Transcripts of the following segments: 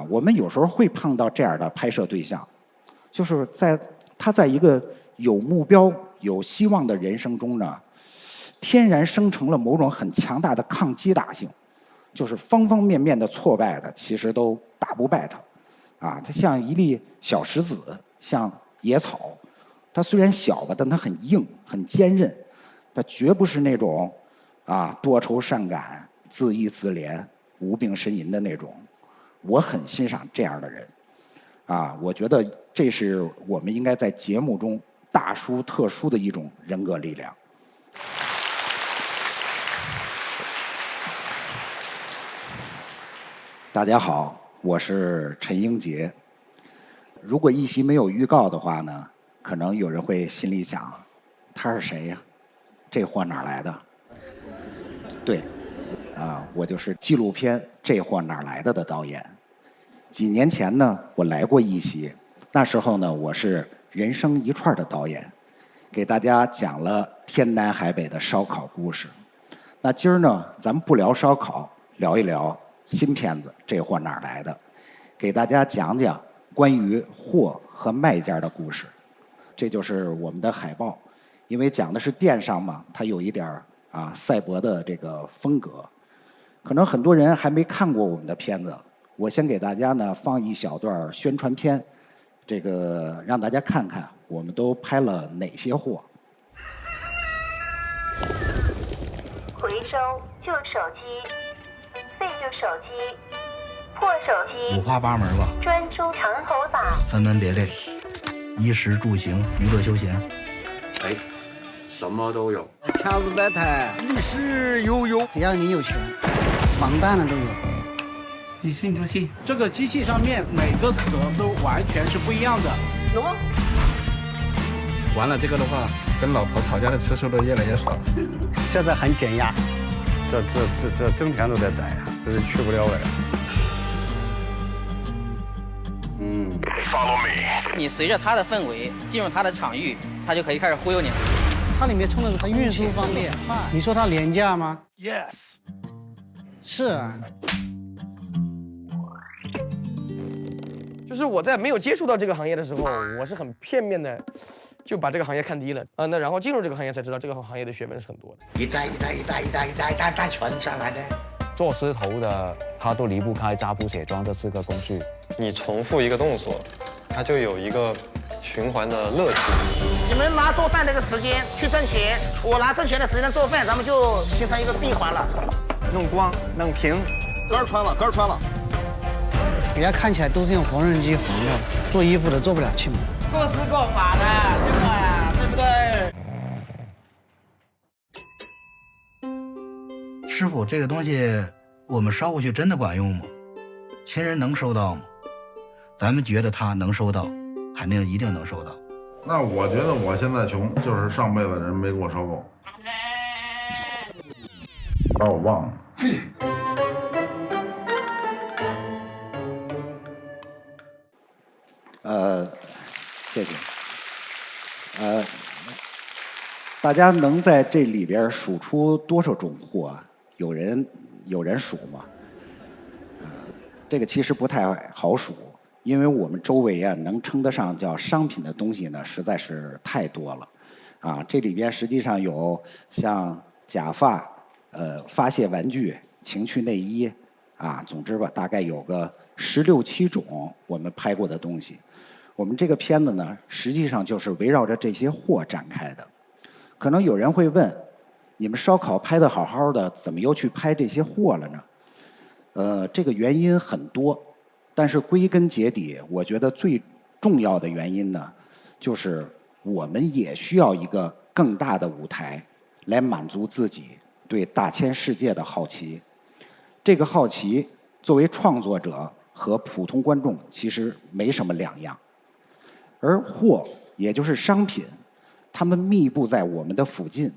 我们有时候会碰到这样的拍摄对象，就是他在一个有目标、有希望的人生中呢，天然生成了某种很强大的抗击打性，就是方方面面的挫败的，其实都打不败他。它像一粒小石子，像野草，它虽然小吧，但它很硬、很坚韧，它绝不是那种多愁善感、自缢自怜、无病呻吟的那种。我很欣赏这样的人，我觉得这是我们应该在节目中大书特书的一种人格力量。大家好，我是陈英杰。如果一席没有预告的话呢，可能有人会心里想，他是谁呀？这货哪儿来的？对，我就是纪录片《这货哪儿来的》的导演。几年前呢，我来过一席，那时候呢，我是人生一串的导演，给大家讲了天南海北的烧烤故事。那今儿呢，咱们不聊烧烤，聊一聊新片子《这货哪儿来的》，给大家讲讲关于货和卖家的故事。这就是我们的海报，因为讲的是电商嘛，它有一点赛博的这个风格。可能很多人还没看过我们的片子，我先给大家呢放一小段宣传片，这个让大家看看我们都拍了哪些货。回收旧手机、废旧手机、破手机，五花八门吧。专注长头发，分门别类，衣食住行、娱乐休闲。哎，什么都有。条子摆摊，律师悠，只要你有钱，防弹的都有。你信不信？这个机器上面每个壳都完全是不一样的。有吗？完了这个的话，跟老婆吵架的次数都越来越少了。这是很减压。这整天都在待呀，这是去不了位。Follow me。你随着他的氛围进入他的场域，他就可以开始忽悠你。它里面充的是它运输方便，你说它廉价吗 Yes。是啊。就是我在没有接触到这个行业的时候，我是很片面的就把这个行业看低了那然后进入这个行业才知道这个行业的学问是很多的。一代传上来的。做狮头的他都离不开扎布写桩这4个工序。你重复一个动作，它就有一个循环的乐趣。你们拿做饭这个时间去挣钱，我拿挣钱的时间做饭，咱们就形成一个闭环了。弄光弄平，杆穿了。人家看起来都是用缝纫机缝的，做衣服的做不了气模。各施各法的，这个对不对？师傅，这个东西我们烧过去真的管用吗？亲人能收到吗？咱们觉得他能收到，肯定一定能收到。那我觉得我现在穷，就是上辈子人没给我烧够，把我忘了。谢谢。大家能在这里边数出多少种货？有人数吗？这个其实不太好数，因为我们周围能称得上叫商品的东西呢，实在是太多了。这里边实际上有像假发、发泄玩具、情趣内衣总之吧，大概有个16、17种我们拍过的东西。我们这个片子呢，实际上就是围绕着这些货展开的。可能有人会问，你们烧烤拍得好好的，怎么又去拍这些货了呢？这个原因很多，但是归根结底，我觉得最重要的原因呢，就是我们也需要一个更大的舞台，来满足自己对大千世界的好奇。这个好奇，作为创作者和普通观众其实没什么两样。而货，也就是商品，它们密布在我们的附近，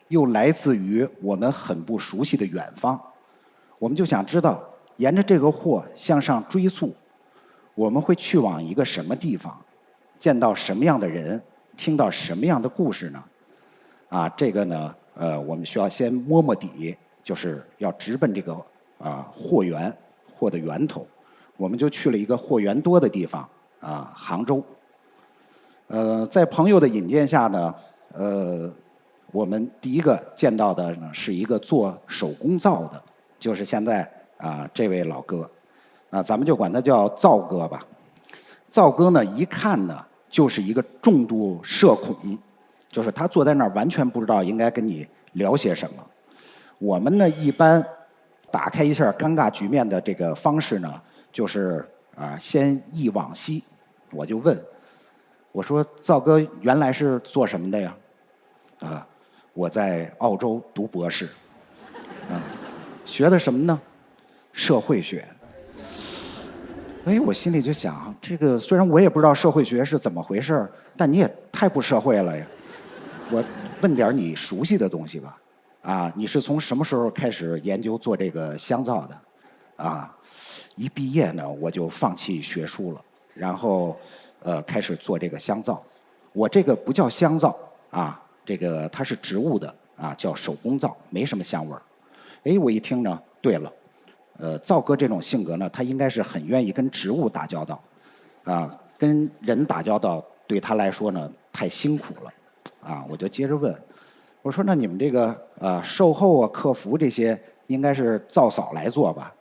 又来自于我们很不熟悉的远方。我们就想知道，沿着这个货向上追溯，我们会去往一个什么地方，见到什么样的人，听到什么样的故事呢？这个呢，我们需要先摸底，就是要直奔这个货源、货的源头。我们就去了一个货源多的地方啊，杭州。在朋友的引荐下呢，我们第一个见到的呢是一个做手工皂的，就是现在这位老哥，咱们就管他叫皂哥吧。皂哥呢一看呢就是一个重度社恐，就是他坐在那儿完全不知道应该跟你聊些什么。我们呢一般打开一下尴尬局面的这个方式呢，就是先忆往昔。我就问，我说皂哥原来是做什么的呀？我在澳洲读博士。学的什么呢？社会学。哎，我心里就想，这个虽然我也不知道社会学是怎么回事，但你也太不社会了呀。我问点你熟悉的东西吧。你是从什么时候开始研究做这个香皂的？一毕业呢，我就放弃学术了，然后开始做这个香皂。我这个不叫香皂这个它是植物的叫手工皂，没什么香味儿。哎，我一听呢，对了，皂哥这种性格呢，他应该是很愿意跟植物打交道，跟人打交道对他来说呢太辛苦了，我就接着问，我说那你们这个售后客服这些应该是皂嫂来做吧？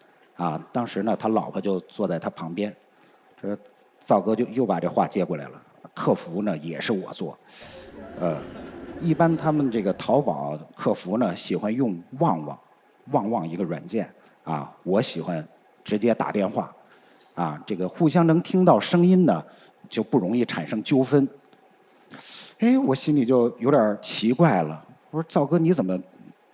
当时呢他老婆就坐在他旁边，这皂哥就又把这话接过来了，客服呢也是我做，一般他们这个淘宝客服呢喜欢用旺旺一个软件我喜欢直接打电话这个互相能听到声音呢就不容易产生纠纷。哎，我心里就有点奇怪了，我说皂哥你怎么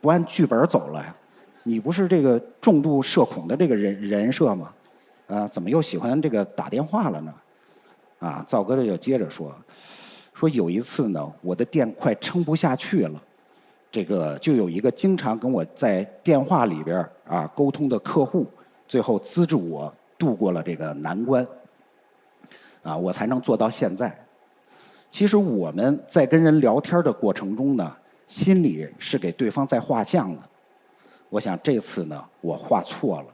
不按剧本走了呀？你不是这个重度社恐的这个人设吗？怎么又喜欢这个打电话了呢？皂哥这就接着说有一次呢，我的店快撑不下去了，这个就有一个经常跟我在电话里边沟通的客户，最后资助我度过了这个难关，我才能做到现在。其实我们在跟人聊天的过程中呢，心里是给对方在画像的。我想这次呢，我画错了。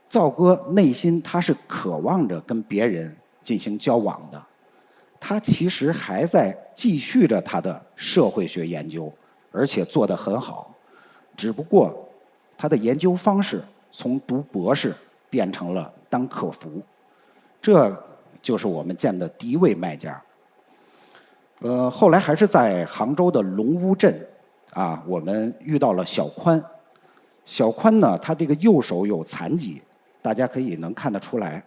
皂哥内心他是渴望着跟别人进行交往的，他其实还在继续着他的社会学研究，而且做得很好，只不过他的研究方式从读博士变成了当客服，这就是我们见的第一位卖家。后来还是在杭州的龙屋镇我们遇到了小宽。小宽呢，他这个右手有残疾，大家可以能看得出来，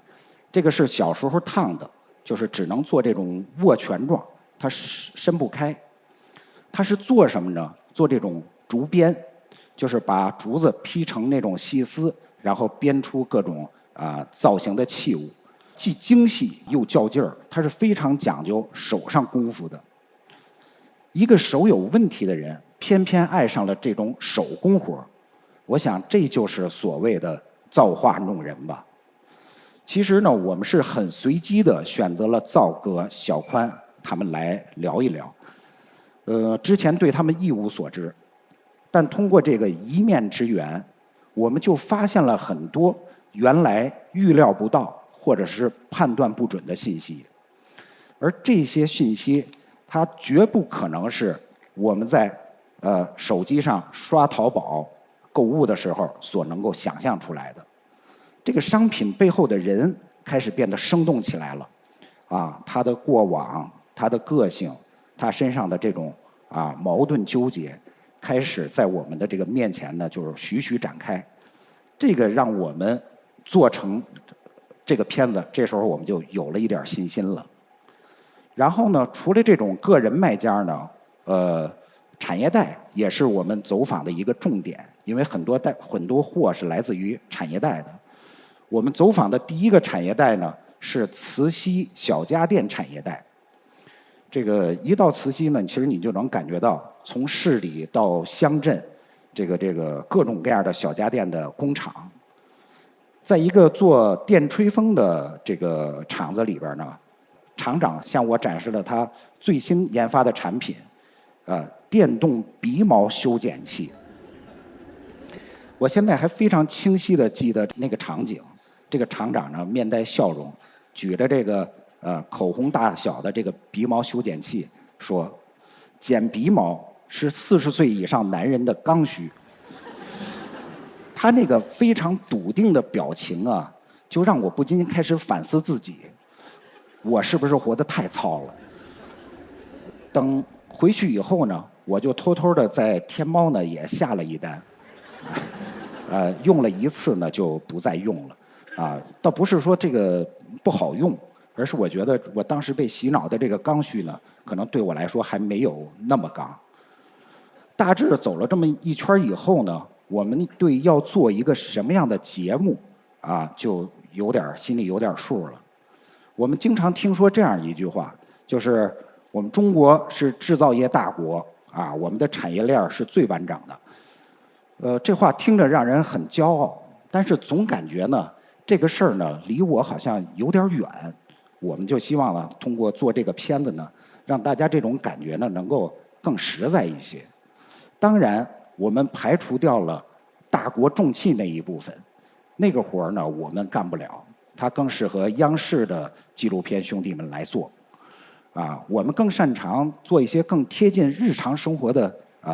这个是小时候烫的，就是只能做这种握拳状，他伸不开。他是做什么呢？做这种竹编，就是把竹子劈成那种细丝，然后编出各种造型的器物，既精细又较劲儿，他是非常讲究手上功夫的。一个手有问题的人，偏偏爱上了这种手工活，我想这就是所谓的造化弄人吧。其实呢，我们是很随机的选择了皂哥、小宽他们来聊一聊。之前对他们一无所知，但通过这个一面之缘，我们就发现了很多原来预料不到或者是判断不准的信息，而这些信息它绝不可能是我们在手机上刷淘宝购物的时候所能够想象出来的。这个商品背后的人开始变得生动起来了，他的过往、他的个性、他身上的这种矛盾纠结，开始在我们的这个面前呢，就是徐徐展开。这个让我们做成这个片子，这时候我们就有了一点信心了。然后呢，除了这种个人卖家呢，产业带也是我们走访的一个重点，因为很多货是来自于产业带的。我们走访的第一个产业带呢是慈溪小家电产业带。这个一到慈溪呢，其实你就能感觉到，从市里到乡镇，这个各种各样的小家电的工厂。在一个做电吹风的这个厂子里边呢，厂长向我展示了他最新研发的产品，电动鼻毛修剪器。我现在还非常清晰地记得那个场景，这个厂长呢面带笑容，举着这个口红大小的这个鼻毛修剪器说：“剪鼻毛是40岁以上男人的刚需。”他那个非常笃定的表情啊，就让我不禁开始反思自己，我是不是活得太糙了？等回去以后呢，我就偷偷的在天猫呢也下了一单，用了1次呢就不再用了，倒不是说这个不好用，而是我觉得我当时被洗脑的这个刚需呢，可能对我来说还没有那么刚。大致走了这么一圈以后呢，我们对要做一个什么样的节目就心里有点数了。我们经常听说这样一句话，就是我们中国是制造业大国我们的产业链是最完整的。这话听着让人很骄傲，但是总感觉呢，这个事儿呢离我好像有点远。我们就希望呢，通过做这个片子呢，让大家这种感觉呢能够更实在一些。当然，我们排除掉了大国重器那一部分，那个活儿呢我们干不了，它更适合央视的纪录片兄弟们来做。我们更擅长做一些更贴近日常生活的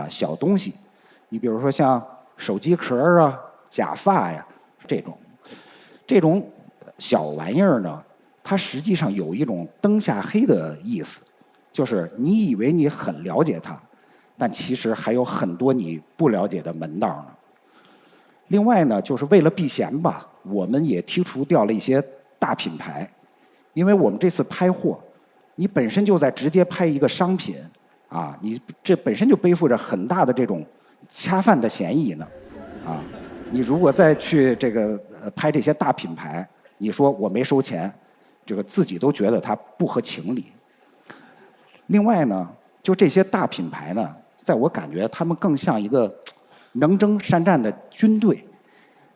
小东西。你比如说像手机壳假发呀这种小玩意儿呢，它实际上有一种灯下黑的意思，就是你以为你很了解它，但其实还有很多你不了解的门道呢。另外呢，就是为了避嫌吧，我们也剔除掉了一些大品牌，因为我们这次拍货，你本身就在直接拍一个商品你这本身就背负着很大的这种恰饭的嫌疑呢你如果再去这个拍这些大品牌，你说我没收钱，这个自己都觉得它不合情理。另外呢，就这些大品牌呢，在我感觉他们更像一个能征善战的军队，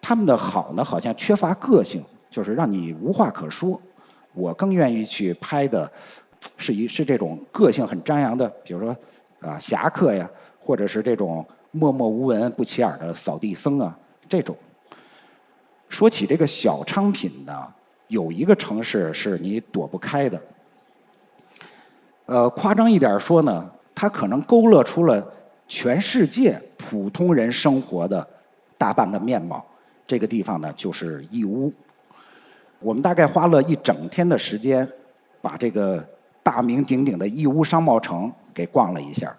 他们的好呢好像缺乏个性，就是让你无话可说。我更愿意去拍的是这种个性很张扬的，比如说侠客呀，或者是这种默默无闻不起眼的扫地僧这种。说起这个小商品呢，有一个城市是你躲不开的。夸张一点说呢，它可能勾勒出了全世界普通人生活的大半个面貌。这个地方呢，就是义乌。我们大概花了1整天的时间，把这个大名鼎鼎的义乌商贸城给逛了一下。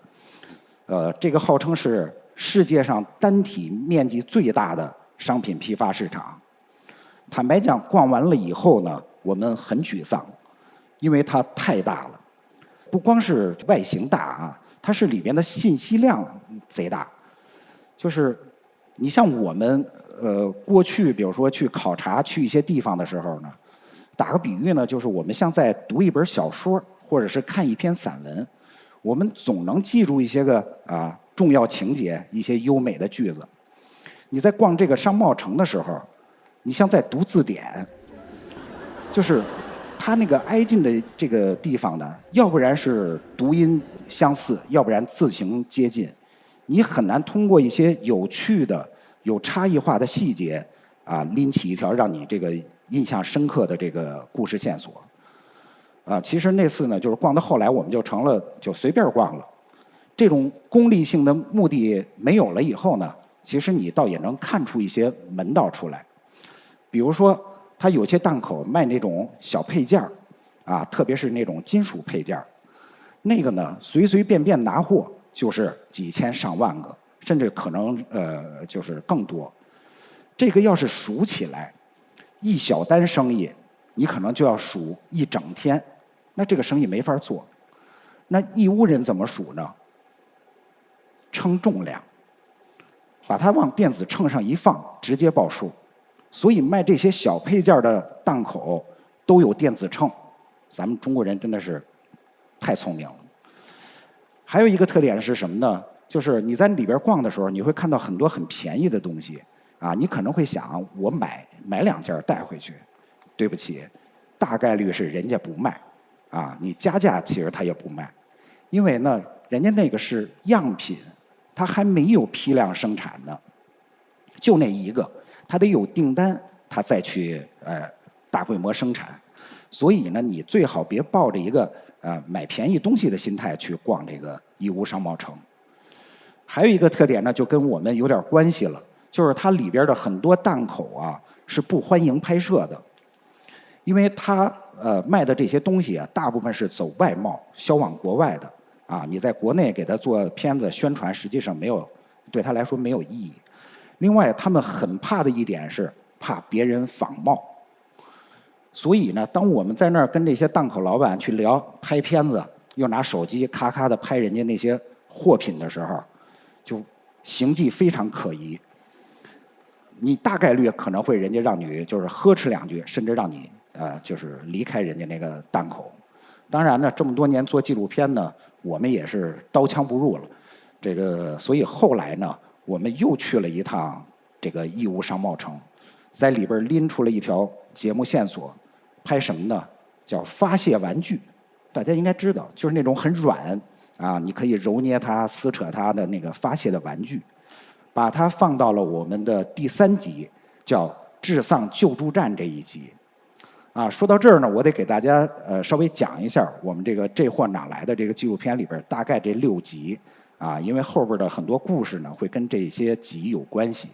这个号称是世界上单体面积最大的商品批发市场。坦白讲，逛完了以后呢，我们很沮丧，因为它太大了。不光是外形大它是里边的信息量贼大。就是你像我们过去比如说去考察去一些地方的时候呢，打个比喻呢，就是我们像在读一本小说或者是看一篇散文，我们总能记住一些个重要情节，一些优美的句子。你在逛这个商贸城的时候，你像在读字典，就是它那个挨近的这个地方呢，要不然是读音相似，要不然字形接近，你很难通过一些有趣的、有差异化的细节拎起一条让你这个印象深刻的这个故事线索。其实那次呢，就是逛到后来，我们就成了就随便逛了。这种功利性的目的没有了以后呢，其实你倒也能看出一些门道出来。比如说，他有些档口卖那种小配件特别是那种金属配件，那个呢随随便便拿货就是几千上万个，甚至可能就是更多。这个要是数起来，一小单生意你可能就要数1整天，那这个生意没法做。那义乌人怎么数呢？称重量，把它往电子秤上一放，直接报数。所以卖这些小配件的档口都有电子秤，咱们中国人真的是太聪明了。还有一个特点是什么呢？就是你在里边逛的时候，你会看到很多很便宜的东西你可能会想我买2件带回去。对不起，大概率是人家不卖你加价其实他也不卖，因为呢人家那个是样品，他还没有批量生产呢，就那一个，他得有订单，他再去大规模生产。所以呢，你最好别抱着一个买便宜东西的心态去逛这个义乌商贸城。还有一个特点呢，就跟我们有点关系了，就是它里边的很多档口啊是不欢迎拍摄的，因为它卖的这些东西啊，大部分是走外贸销往国外的啊，你在国内给他做片子宣传，实际上对他来说没有意义。另外，他们很怕的一点是怕别人仿冒。所以呢，当我们在那儿跟这些档口老板去聊拍片子，又拿手机咔咔的拍人家那些货品的时候，就形迹非常可疑。你大概率可能会人家让你就是呵斥2句，甚至让你就是离开人家那个档口。当然呢，这么多年做纪录片呢，我们也是刀枪不入了。所以后来呢，我们又去了一趟这个义乌商贸城，在里边拎出了一条节目线索。拍什么呢？叫发泄玩具，大家应该知道，就是那种很软啊，你可以揉捏它、撕扯它的那个发泄的玩具，把它放到了我们的第3集，叫治丧救助站这一集。啊，说到这儿呢，我得给大家稍微讲一下我们这货哪来的这个纪录片里边大概这6集啊，因为后边的很多故事呢会跟这些集有关系。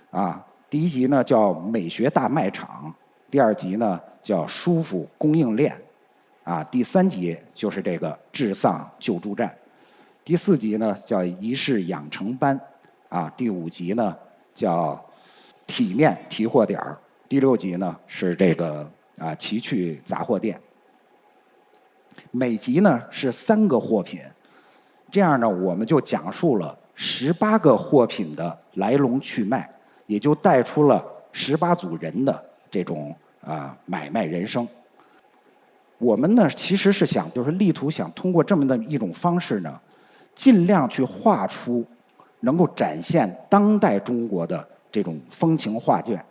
啊，第1集呢叫美学大卖场，第2集呢叫舒服供应链，啊，第3集就是这个治丧救助站，第4集呢叫仪式养成班，啊，第5集呢叫体面提货点儿，第6集呢是这个奇趣杂货店。每集呢是3个货品，这样呢我们就讲述了18个货品的来龙去脉，也就带出了18组人的这种买卖人生。我们呢其实是就是力图想通过这么的一种方式呢，尽量去画出能够展现当代中国的这种风情画卷。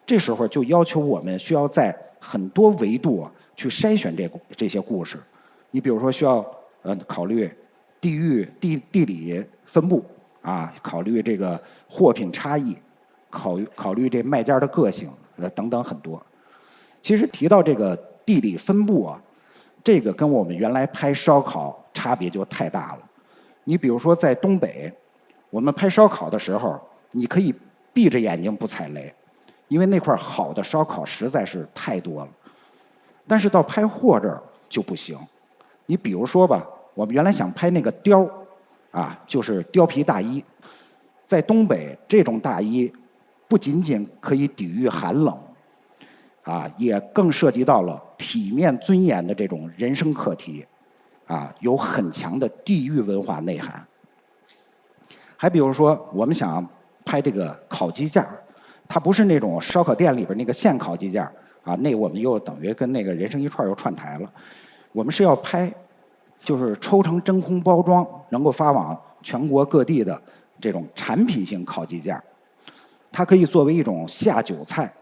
这时候就要求我们需要在很多维度去筛选这些故事。你比如说需要考虑地理分布啊，考虑这个货品差异，考虑这卖家的个性等等很多。其实提到这个地理分布啊，这个跟我们原来拍烧烤差别就太大了。你比如说在东北，我们拍烧烤的时候，你可以闭着眼睛不踩雷，因为那块好的烧烤实在是太多了。但是到拍货这儿就不行。你比如说吧，我们原来想拍那个貂啊，就是貂皮大衣，在东北这种大衣不仅仅可以抵御寒冷啊，也更涉及到了体面尊严的这种人生课题啊，有很强的地域文化内涵。还比如说我们想拍这个烤鸡架，它不是那种烧烤店里边那个现烤鸡架啊，那我们又等于跟那个人生一串又串台了。我们是要拍就是抽成真空包装，能够发往全国各地的这种产品型烤鸡架，它可以作为一种下酒菜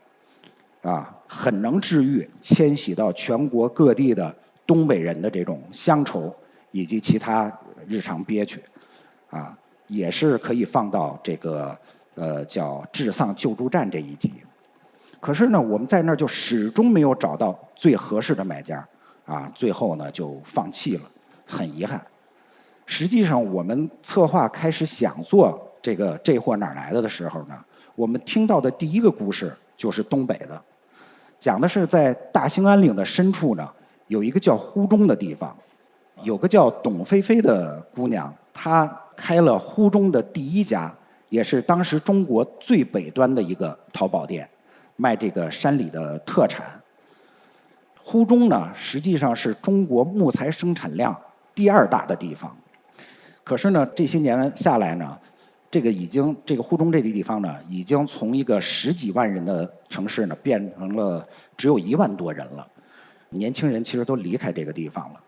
啊，很能治愈迁徙到全国各地的东北人的这种乡愁以及其他日常憋屈啊，也是可以放到这个叫治丧救助站这一集。可是呢，我们在那儿就始终没有找到最合适的买家啊，最后呢就放弃了，很遗憾。实际上我们策划开始想做这货哪来的时候呢，我们听到的第一个故事就是东北的，讲的是在大兴安岭的深处呢，有一个叫呼中的地方，有个叫董菲菲的姑娘，她开了呼中的第1家，也是当时中国最北端的一个淘宝店，卖这个山里的特产。呼中呢，实际上是中国木材生产量第2大的地方。可是呢，这些年下来呢，这个呼中这个地方呢，已经从一个10几万人的城市呢，变成了只有1万多人了。年轻人其实都离开这个地方了。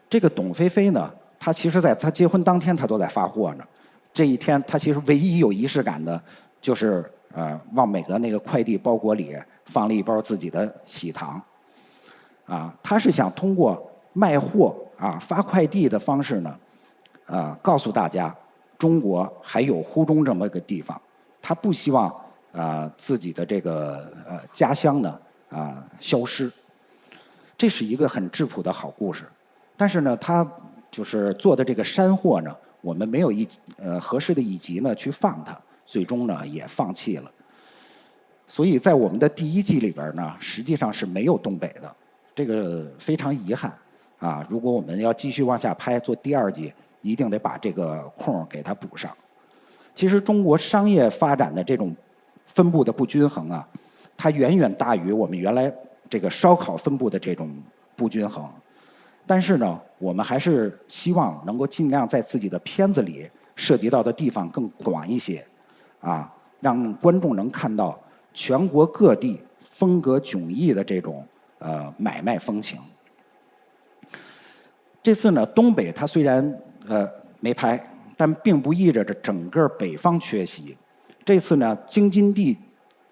这个董菲菲呢，她其实在她结婚当天，她都在发货呢。这一天，她其实唯一有仪式感的，就是往每个那个快递包裹里放了一包自己的喜糖。啊，他是想通过卖货啊、发快递的方式呢，告诉大家中国还有呼中这么个地方。他不希望自己的这个家乡呢消失。这是一个很质朴的好故事，但是呢，他就是做的这个山货呢，我们没有合适的一集呢去放它，最终呢也放弃了。所以在我们的第1季里边呢，实际上是没有东北的，这个非常遗憾啊！如果我们要继续往下拍，做第2季，一定得把这个空给它补上。其实中国商业发展的这种分布的不均衡啊，它远远大于我们原来这个烧烤分布的这种不均衡。但是呢，我们还是希望能够尽量在自己的片子里涉及到的地方更广一些，啊，让观众能看到全国各地风格迥异的这种买卖风情。这次呢，东北它虽然没拍，但并不意味着整个北方缺席。这次呢，京津地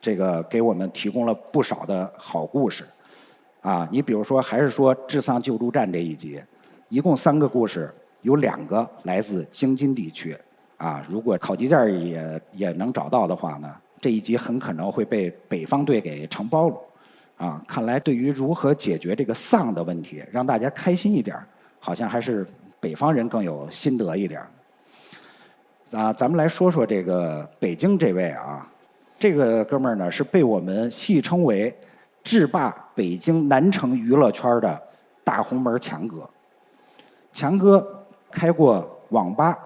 这个给我们提供了不少的好故事，啊，你比如说还是说治丧救助站这一集，一共3个故事，有2个来自京津地区，啊，如果考级件也能找到的话呢，这一集很可能会被北方队给承包了，啊，看来对于如何解决这个丧的问题，让大家开心一点，好像还是北方人更有心得一点。啊，咱们来说说这个北京这位啊，这个哥们儿呢是被我们戏称为制霸北京南城娱乐圈的大红门强哥。强哥开过网吧、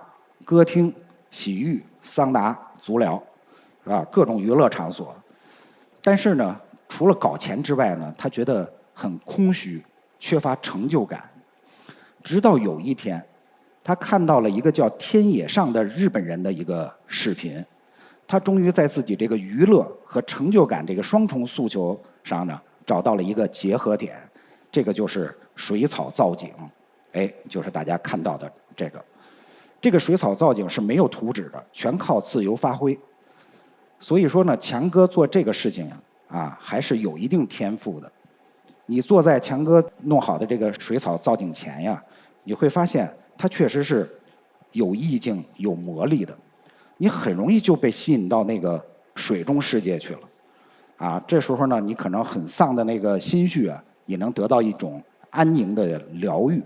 歌厅、洗浴、桑拿、足疗，啊，各种娱乐场所。但是呢，除了搞钱之外呢，他觉得很空虚，缺乏成就感。直到有一天，他看到了一个叫天野上的日本人的一个视频，他终于在自己这个娱乐和成就感这个双重诉求上呢，找到了一个结合点，这个就是水草造景，哎，就是大家看到的这个。这个水草造景是没有图纸的，全靠自由发挥。所以说呢，强哥做这个事情啊，还是有一定天赋的。你坐在强哥弄好的这个水草造景前呀，你会发现它确实是有意境、有魔力的。你很容易就被吸引到那个水中世界去了，啊，这时候呢，你可能很丧的那个心绪啊，也能得到一种安宁的疗愈，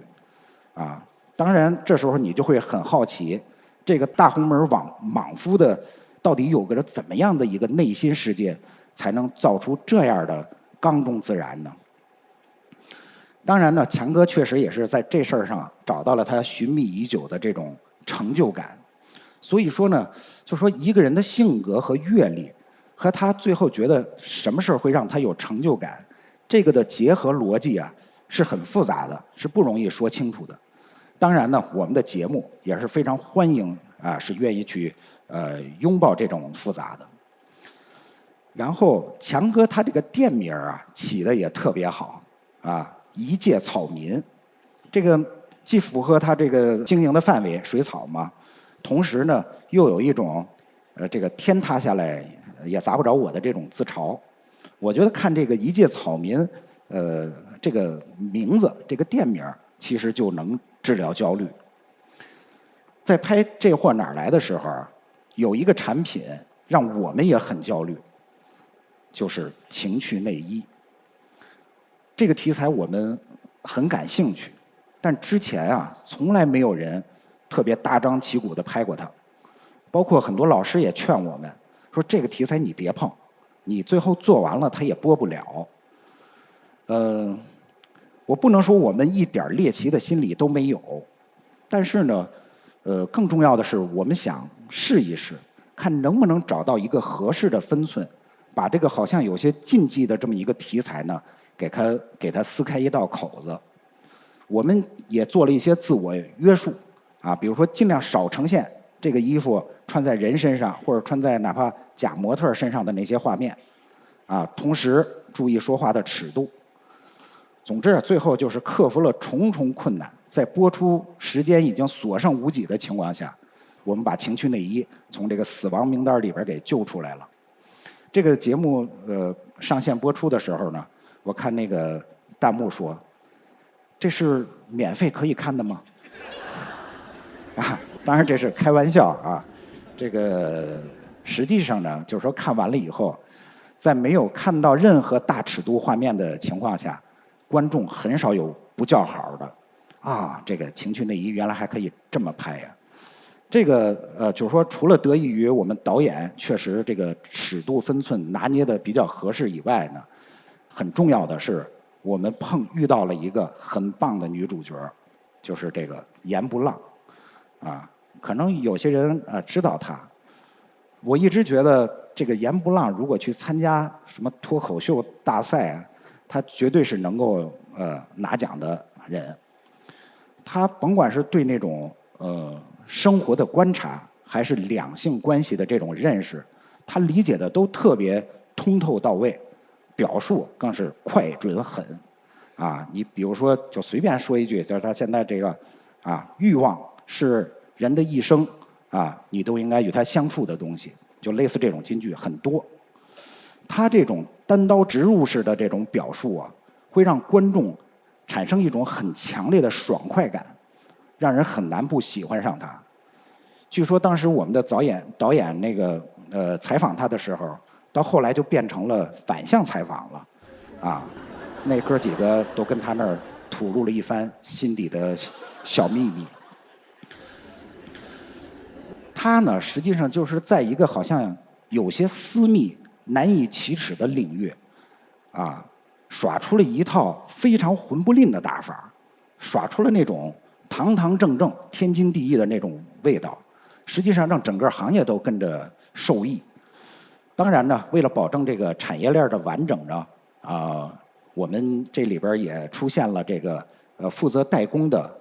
啊，当然这时候你就会很好奇，这个大红门莽夫的到底有个怎么样的一个内心世界，才能造出这样的刚中自然呢？当然呢，强哥确实也是在这事儿上找到了他寻觅已久的这种成就感。所以说呢，就说一个人的性格和阅历，和他最后觉得什么事儿会让他有成就感，这个的结合逻辑啊是很复杂的，是不容易说清楚的。当然呢，我们的节目也是非常欢迎啊，是愿意去拥抱这种复杂的。然后强哥他这个店名啊起的也特别好啊。一介草民，这个既符合他这个经营的范围水草嘛，同时呢又有一种这个天塌下来也砸不着我的这种自嘲。我觉得看这个一介草民这个名字这个店名其实就能治疗焦虑。在拍这货哪儿来的时候，有一个产品让我们也很焦虑，就是情趣内衣。这个题材我们很感兴趣，但之前啊，从来没有人特别大张旗鼓地拍过它，包括很多老师也劝我们说，这个题材你别碰，你最后做完了它也播不了。我不能说我们一点猎奇的心理都没有，但是呢，更重要的是，我们想试一试，看能不能找到一个合适的分寸，把这个好像有些禁忌的这么一个题材呢，给它撕开一道口子。我们也做了一些自我约束啊，比如说尽量少呈现这个衣服穿在人身上，或者穿在哪怕假模特身上的那些画面啊，同时注意说话的尺度。总之最后就是克服了重重困难，在播出时间已经所剩无几的情况下，我们把情趣内衣从这个死亡名单里边给救出来了。这个节目上线播出的时候呢，我看那个弹幕说，这是免费可以看的吗？啊，当然这是开玩笑啊。这个实际上呢，就是说看完了以后，在没有看到任何大尺度画面的情况下，观众很少有不叫好的。啊，这个情趣内衣原来还可以这么拍呀！这个就是说，除了得益于我们导演确实这个尺度分寸拿捏的比较合适以外呢，很重要的是我们遇到了一个很棒的女主角，就是这个严不浪，啊，可能有些人知道她。我一直觉得这个严不浪如果去参加什么脱口秀大赛啊，她绝对是能够拿奖的人。他甭管是对那种生活的观察，还是两性关系的这种认识，他理解的都特别通透到位，表述更是快准狠。啊，你比如说，就随便说一句，就是他现在这个欲望是人的一生你都应该与他相处的东西，就类似这种金句很多。他这种单刀直入式的这种表述会让观众产生一种很强烈的爽快感，让人很难不喜欢上他。据说当时我们的导演那个采访他的时候，到后来就变成了反向采访了，那哥几个都跟他那儿吐露了一番心底的小秘密。他呢，实际上就是在一个好像有些私密、难以启齿的领域，耍出了一套非常混不吝的打法，耍出了那种堂堂正正、天经地义的那种味道，实际上让整个行业都跟着受益。当然呢，为了保证这个产业链的完整呢，我们这里边也出现了这个负责代工的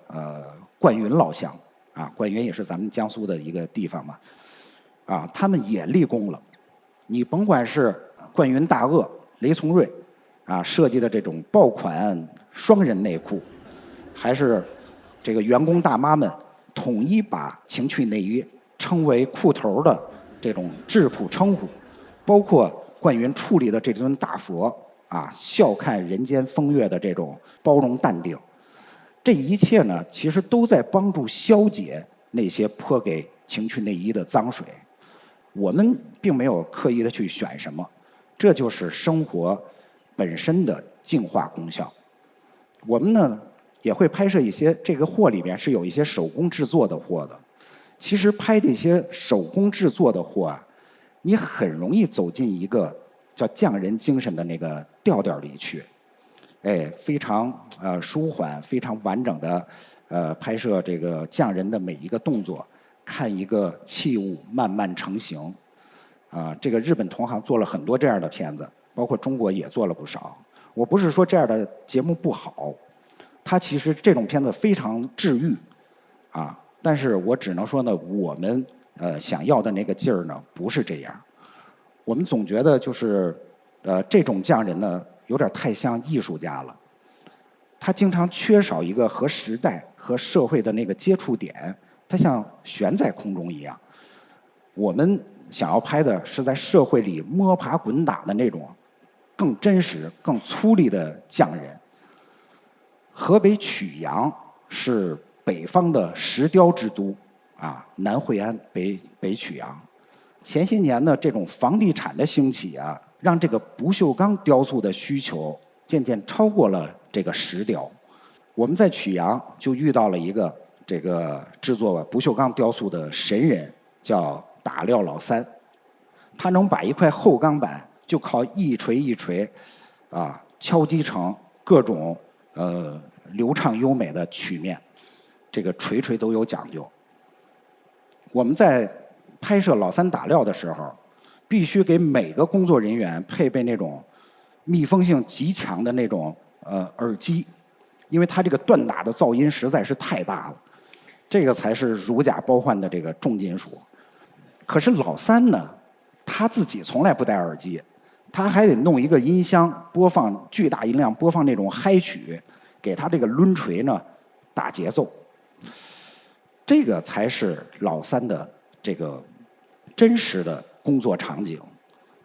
冠云老乡冠云也是咱们江苏的一个地方嘛，他们也立功了。你甭管是冠云大鳄雷从瑞设计的这种爆款双人内裤，还是这个员工大妈们统一把情趣内衣称为裤头的这种质朴称呼，包括冠云处理的这尊大佛笑看人间风月的这种包容淡定，这一切呢，其实都在帮助消解那些泼给情趣内衣的脏水。我们并没有刻意的去选什么，这就是生活本身的净化功效。我们呢也会拍摄一些这个货里边是有一些手工制作的货的。其实拍这些手工制作的货你很容易走进一个叫匠人精神的那个调调里去，非常舒缓、非常完整的拍摄这个匠人的每一个动作，看一个器物慢慢成型。这个日本同行做了很多这样的片子，包括中国也做了不少。我不是说这样的节目不好，它其实这种片子非常治愈但是我只能说呢，我们想要的那个劲儿呢不是这样。我们总觉得就是这种匠人呢有点太像艺术家了，他经常缺少一个和时代和社会的那个接触点，他像悬在空中一样。我们想要拍的是在社会里摸爬滚打的那种更真实、更粗粝的匠人。河北曲阳是北方的石雕之都南惠安、北曲阳。前些年呢，这种房地产的兴起让这个不锈钢雕塑的需求渐渐超过了这个石雕。我们在曲阳就遇到了一个这个制作不锈钢雕塑的神人，叫打料老三。他能把一块厚钢板就靠一锤一锤敲击成各种流畅优美的曲面，这个锤锤都有讲究。我们在拍摄老三打料的时候，必须给每个工作人员配备那种密封性极强的那种耳机，因为它这个锻打的噪音实在是太大了，这个才是如假包换的这个重金属。可是老三呢，他自己从来不戴耳机，他还得弄一个音箱播放巨大音量，播放那种嗨曲，给他这个抡锤呢打节奏。这个才是老三的这个真实的工作场景，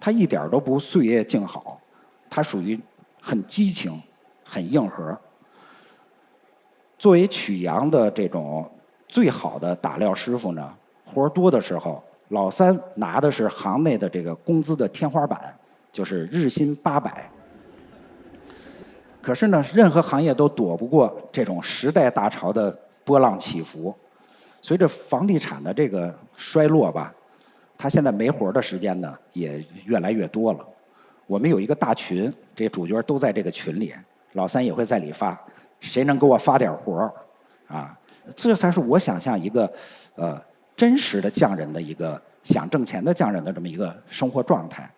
他一点都不岁月静好，他属于很激情、很硬核。作为曲阳的这种最好的打料师傅呢，活多的时候老三拿的是行内的这个工资的天花板，就是日薪800。可是呢，任何行业都躲不过这种时代大潮的波浪起伏。随着房地产的这个衰落吧，他现在没活的时间呢也越来越多了。我们有一个大群，这主角都在这个群里，老三也会在里发，谁能给我发点活儿啊？这才是我想象一个真实的匠人的一个想挣钱的匠人的这么一个生活状态。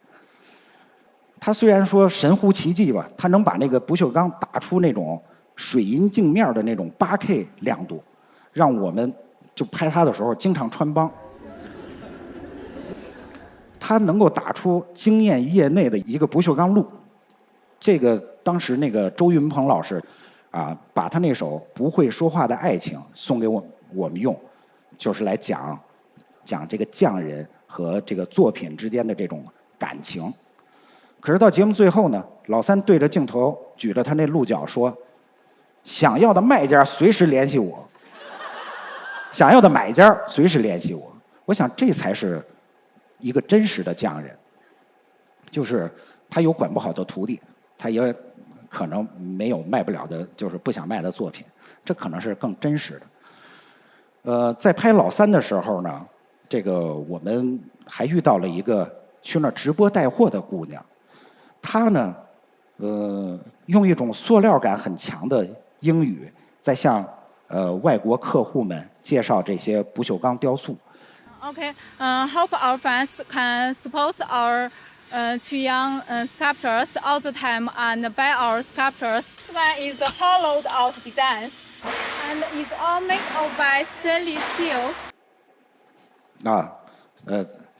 他虽然说神乎其技吧，他能把那个不锈钢打出那种水银镜面的那种8K 亮度，让我们就拍他的时候经常穿帮。他能够打出惊艳业内的一个不锈钢路，这个当时那个周云鹏老师啊，把他那首《不会说话的爱情》送给我们用，就是来讲这个匠人和这个作品之间的这种感情。可是到节目最后呢，老三对着镜头举着他那鹿角说：“想要的卖家随时联系我，想要的买家随时联系我。”我想这才是一个真实的匠人，就是他有管不好的徒弟，他也可能没有卖不了的，就是不想卖的作品，这可能是更真实的。在拍老三的时候呢，这个我们还遇到了一个去那儿直播带货的姑娘，她呢，用一种塑料感很强的英语，在向外国客户们介绍这些不锈钢雕塑。Okay, hope our fans can support our two young sculptors all the time and buy our sculptures. This one is the hollowed out designs and it's all made of by stainless steels.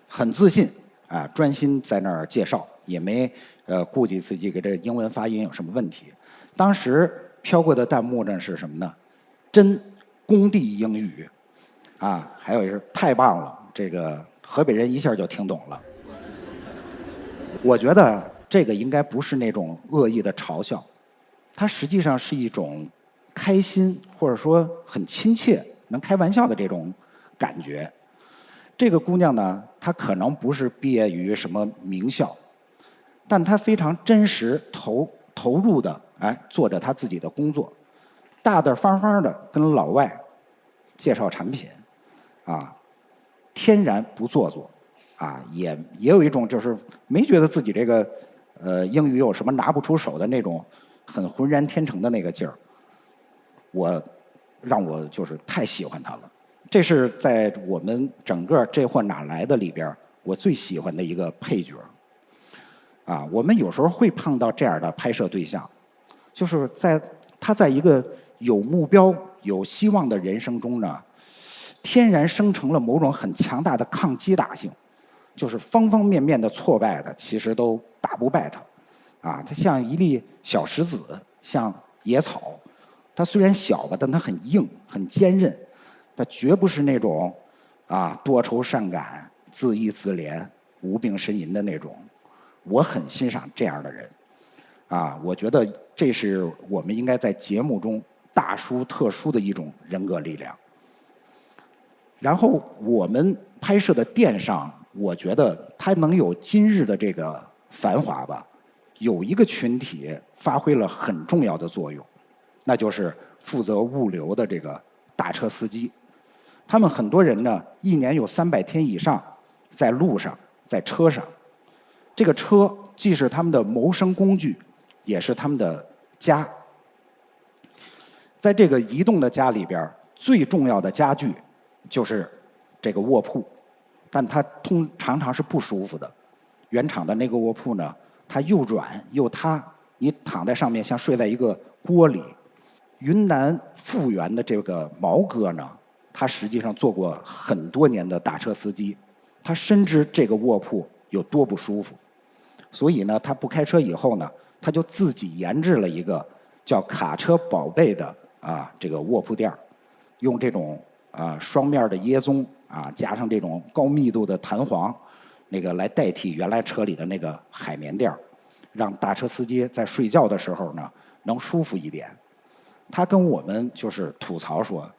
很自信啊，专心在那儿介绍，也没顾及自己给这英文发音有什么问题。当时飘过的弹幕呢是什么呢？真工地英语。还有是太棒了，这个河北人一下就听懂了。我觉得这个应该不是那种恶意的嘲笑，它实际上是一种开心或者说很亲切、能开玩笑的这种感觉。这个姑娘呢，她可能不是毕业于什么名校，但她非常真实投入的做着她自己的工作，大大方方的跟老外介绍产品。天然不做作，也有一种就是没觉得自己这个英语有什么拿不出手的那种很浑然天成的那个劲儿，让我就是太喜欢他了。这是在我们整个这货哪来的里边我最喜欢的一个配角。我们有时候会碰到这样的拍摄对象，就是他在一个有目标、有希望的人生中呢。天然生成了某种很强大的抗击打性，就是方方面面的挫败的，其实都打不败它。它像一粒小石子，像野草，它虽然小吧，但它很硬、很坚韧，它绝不是那种多愁善感、自缢自怜、无病呻吟的那种。我很欣赏这样的人，我觉得这是我们应该在节目中大殊特殊的一种人格力量。然后我们拍摄的店上，我觉得它能有今日的这个繁华吧，有一个群体发挥了很重要的作用，那就是负责物流的这个大车司机。他们很多人呢，一年有300天以上在路上，在车上。这个车既是他们的谋生工具，也是他们的家。在这个移动的家里边，最重要的家具就是这个卧铺，但它常常是不舒服的。原厂的那个卧铺呢，它又软又塌，你躺在上面像睡在一个锅里。云南富源的这个毛哥呢，他实际上做过很多年的大车司机，他深知这个卧铺有多不舒服，所以呢，他不开车以后呢，他就自己研制了一个叫卡车宝贝的这个卧铺垫，用这种双面的椰棕加上这种高密度的弹簧，那个来代替原来车里的那个海绵垫，让大车司机在睡觉的时候呢能舒服一点。他跟我们就是吐槽说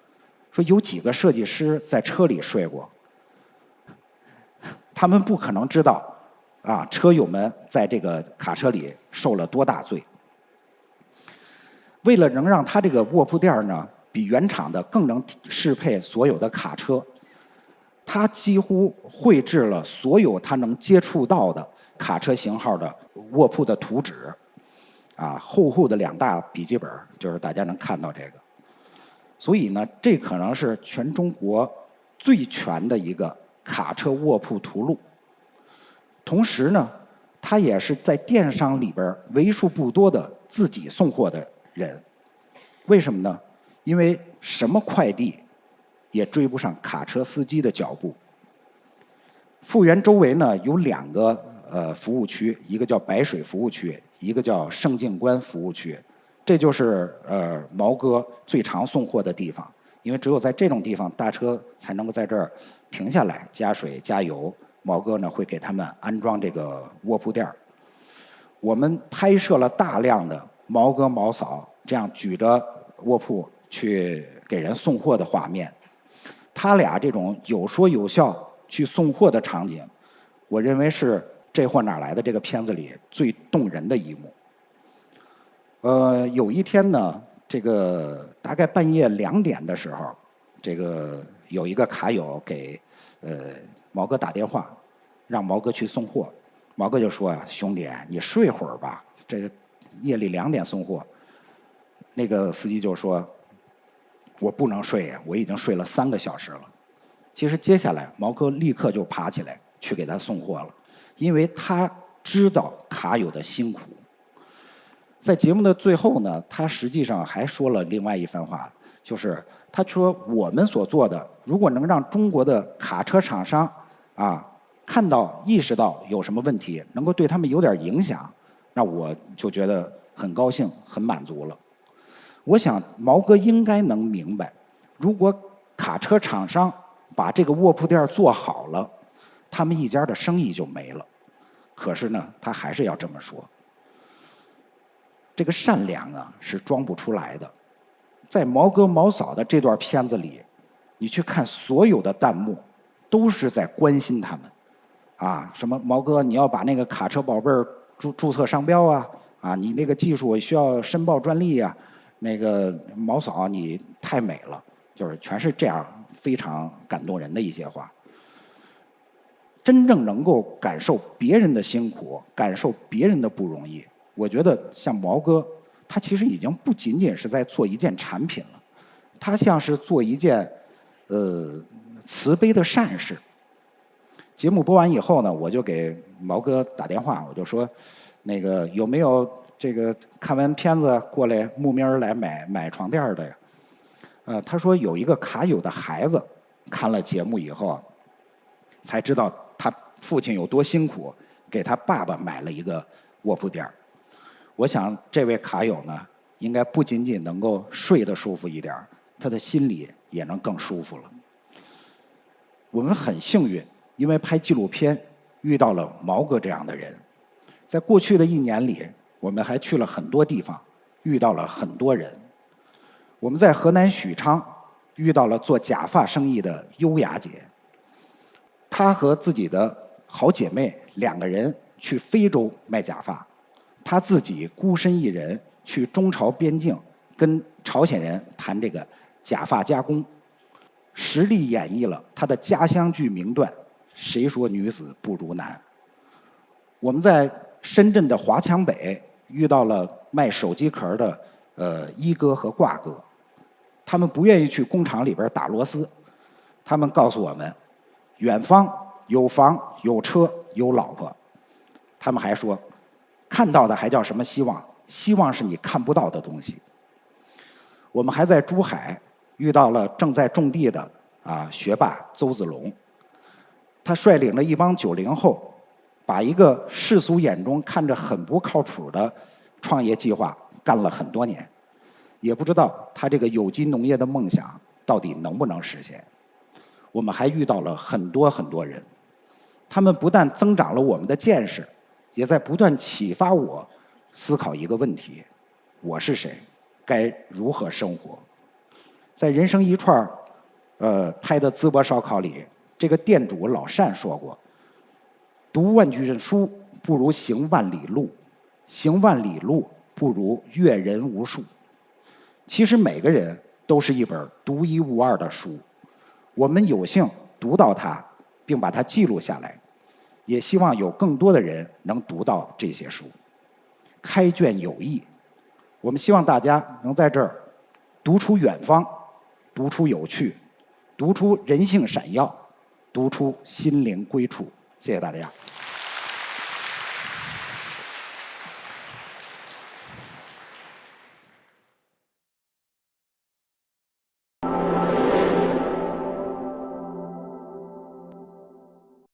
有几个设计师在车里睡过。他们不可能知道啊，车友们在这个卡车里受了多大罪。为了能让它这个卧铺垫呢比原厂的更能适配所有的卡车，它几乎绘制了所有它能接触到的卡车型号的卧铺的图纸，啊，厚厚的2大笔记本，就是大家能看到这个。所以呢，这可能是全中国最全的一个卡车卧铺图录。同时呢，它也是在电商里边为数不多的自己送货的人。为什么呢？因为什么快递也追不上卡车司机的脚步。复原周围呢有2个服务区，一个叫白水服务区，一个叫盛静关服务区。这就是毛哥最常送货的地方，因为只有在这种地方，大车才能够在这儿停下来加水加油。毛哥呢会给他们安装这个卧铺垫儿。我们拍摄了大量的毛哥毛嫂这样举着卧铺去给人送货的画面，他俩这种有说有笑去送货的场景，我认为是这货哪来的这个片子里最动人的一幕。有一天呢，这个大概半夜2点的时候，这个有一个卡友给毛哥打电话，让毛哥去送货。毛哥就说啊，兄弟，你睡会儿吧，这个夜里2点送货。那个司机就说，我不能睡呀，我已经睡了3个小时了。其实接下来毛哥立刻就爬起来去给他送货了，因为他知道卡友的辛苦。在节目的最后呢，他实际上还说了另外一番话，就是他说我们所做的，如果能让中国的卡车厂商啊看到意识到有什么问题，能够对他们有点影响，那我就觉得很高兴很满足了。我想毛哥应该能明白，如果卡车厂商把这个卧铺垫做好了，他们一家的生意就没了。可是呢，他还是要这么说。这个善良啊是装不出来的。在毛哥毛嫂的这段片子里，你去看所有的弹幕都是在关心他们啊，什么毛哥你要把那个卡车宝贝注册商标啊，你那个技术需要申报专利啊，那个毛嫂你太美了，就是全是这样非常感动人的一些话。真正能够感受别人的辛苦，感受别人的不容易，我觉得像毛哥，他其实已经不仅仅是在做一件产品了，他像是做一件慈悲的善事。节目播完以后呢，我就给毛哥打电话，我就说，那个有没有这个看完片子过来慕名而来买床垫的呀？他说有一个卡友的孩子看了节目以后，才知道他父亲有多辛苦，给他爸爸买了一个卧铺垫。我想这位卡友呢，应该不仅仅能够睡得舒服一点，他的心里也能更舒服了。我们很幸运，因为拍纪录片遇到了毛哥这样的人。在过去的1年里，我们还去了很多地方，遇到了很多人。我们在河南许昌遇到了做假发生意的优雅姐，她和自己的好姐妹2个人去非洲卖假发，她自己孤身一人去中朝边境跟朝鲜人谈这个假发加工，实力演绎了她的家乡剧名段“谁说女子不如男”。我们在深圳的华强北遇到了卖手机壳的一哥和挂哥，他们不愿意去工厂里边打螺丝，他们告诉我们，远方有房有车有老婆。他们还说，看到的还叫什么希望？希望是你看不到的东西。我们还在珠海遇到了正在种地的学霸邹子龙，他率领了一帮90后，把一个世俗眼中看着很不靠谱的创业计划干了很多年，也不知道他这个有机农业的梦想到底能不能实现。我们还遇到了很多很多人，他们不但增长了我们的见识，也在不断启发我思考一个问题：我是谁？该如何生活？在人生一串拍的淄博烧烤里，这个店主老单说过，读万卷书不如行万里路，行万里路不如阅人无数。其实每个人都是一本独一无二的书，我们有幸读到它，并把它记录下来，也希望有更多的人能读到这些书。开卷有益，我们希望大家能在这儿读出远方，读出有趣，读出人性闪耀，读出心灵归处。谢谢大家。